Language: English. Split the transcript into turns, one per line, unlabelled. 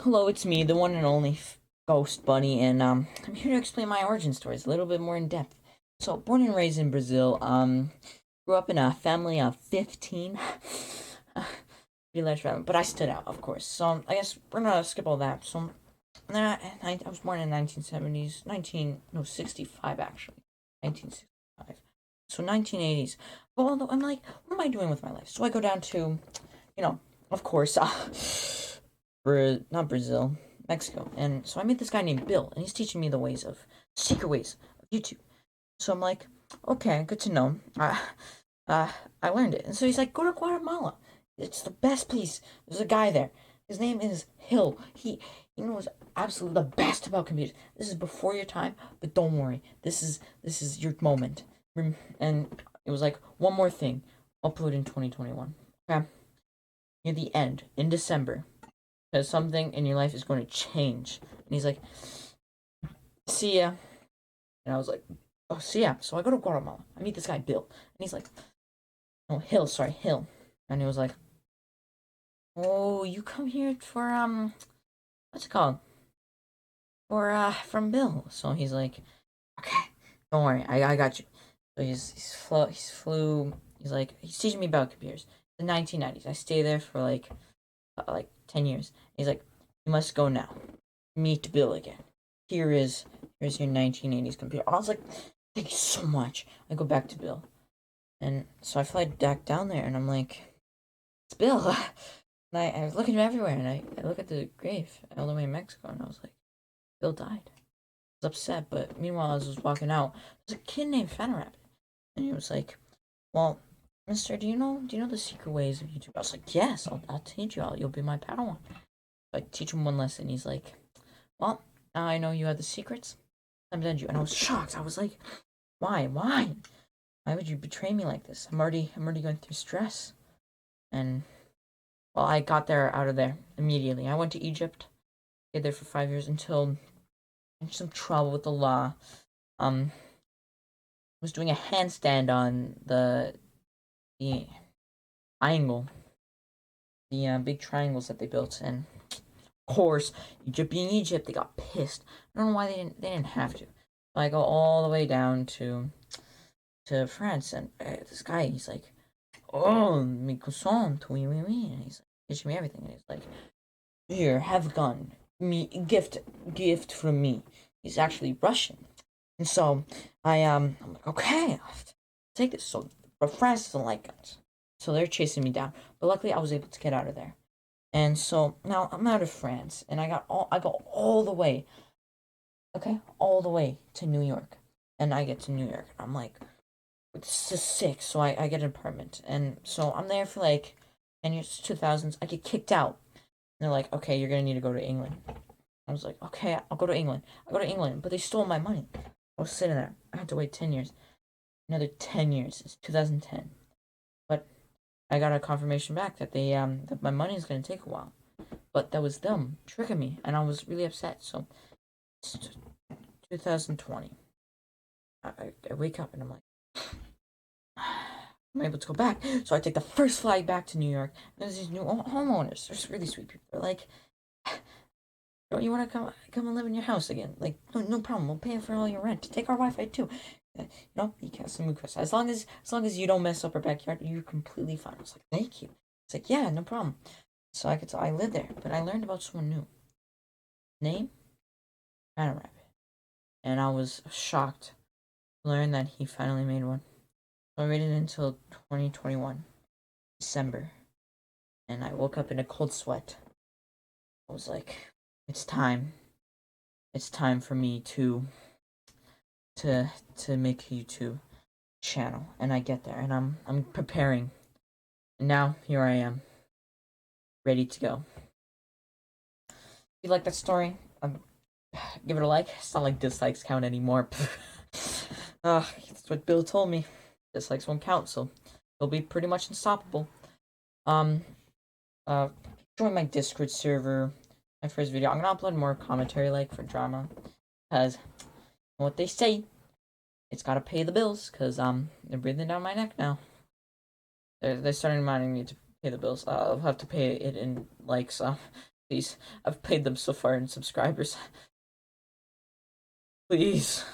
Hello, it's me, the one and only Ghost Bunny, and I'm here to explain my origin stories a little bit more in depth. So, born and raised in Brazil, grew up in a family of 15. Pretty large family, but I stood out, of course. So, I guess we're gonna skip all that. So, I was born in 1970s, 19, no, 65 actually, 1965. So, 1980s. Well, I'm like, what am I doing with my life? So, I go down to, of course, not Brazil, Mexico. And so I met this guy named Bill, and he's teaching me the secret ways of YouTube. So I'm like, okay, good to know. Uh, I learned it. And so he's like, go to Guatemala. It's the best place. There's a guy there. His name is Hill. He knows absolutely the best about computers. This is before your time, but don't worry. This is your moment. And it was like one more thing. Upload in 2021. Okay, near the end in December, because something in your life is going to change. And he's like, see ya. And I was like, oh, see ya. So I go to Guatemala. I meet this guy, Bill. And he's like, no, Hill, sorry, Hill. And he was like, oh, you come here for, what's it called? From Bill. So he's like, okay, don't worry, I got you. So he's like, he's teaching me about computers. The 1990s. I stay there for like 10 years. He's like, you must go now. Meet Bill again. Here's your 1980s computer. I was like, thank you so much. I go back to Bill. And so I fly back down there and I'm like, it's Bill. And I was looking everywhere and I look at the grave all the way in Mexico and I was like, Bill died. I was upset, but meanwhile as I was walking out, there's a kid named Rabbit. And he was like, well, Mister, do you know the secret ways of YouTube? I was like, yes, I'll teach you all. You'll be my Padawan. So I teach him one lesson. He's like, well, now I know you have the secrets. I'm done you. And I was shocked. I was like, why? Why would you betray me like this? I'm already going through stress. And well, I got there out of there immediately. I went to Egypt, stayed there for 5 years until I had some trouble with the law. Was doing a handstand on the triangle, the big triangles that they built, and of course, Egypt being Egypt, they got pissed. I don't know why they didn't have to. So I go all the way down to France, and this guy, he's like, oh, mi croissant, oui, oui, oui, and he's like, teaching me everything, and he's like, here, have a gun, me gift from me. He's actually Russian, and so I'm like, okay, I'll take this. So, but France doesn't like guns, so they're chasing me down. But luckily, I was able to get out of there. And so now I'm out of France, and I go all the way, okay, all the way to New York, and I get to New York, and I'm like, this is sick. So I get an apartment, and so I'm there for like 10 years, 2000s. I get kicked out. And they're like, okay, you're gonna need to go to England. I was like, okay, I'll go to England. I go to England, but they stole my money. I was sitting there. I had to wait 10 years, another 10 years. It's 2010, but I got a confirmation back that that my money is gonna take a while. But that was them tricking me, and I was really upset. So it's 2020. I wake up and I'm like, I'm able to go back. So I take the first flight back to New York. There's these new homeowners. They're really sweet people. They're like, don't you want to come and live in your house again? Like, no problem. We'll pay for all your rent. Take our Wi-Fi too. You can't some request. As long as you don't mess up our backyard, you're completely fine. I was like, thank you. It's like, yeah, no problem. So I lived there, but I learned about someone new. Name, Rabbit, and I was shocked to learn that he finally made one. So I waited until 2021, December, and I woke up in a cold sweat. I was like, it's time. It's time for me to make a YouTube channel. And I get there and I'm preparing. And now here I am, ready to go. If you like that story, give it a like. It's not like dislikes count anymore. That's what Bill told me. Dislikes won't count, so he'll be pretty much unstoppable. Um, uh, Join my Discord server. My first video. I'm gonna upload more commentary, like for drama, because what they say, it's gotta pay the bills. Cause they're breathing down my neck now. They're starting reminding me to pay the bills. I'll have to pay it in likes. Please, I've paid them so far in subscribers. Please.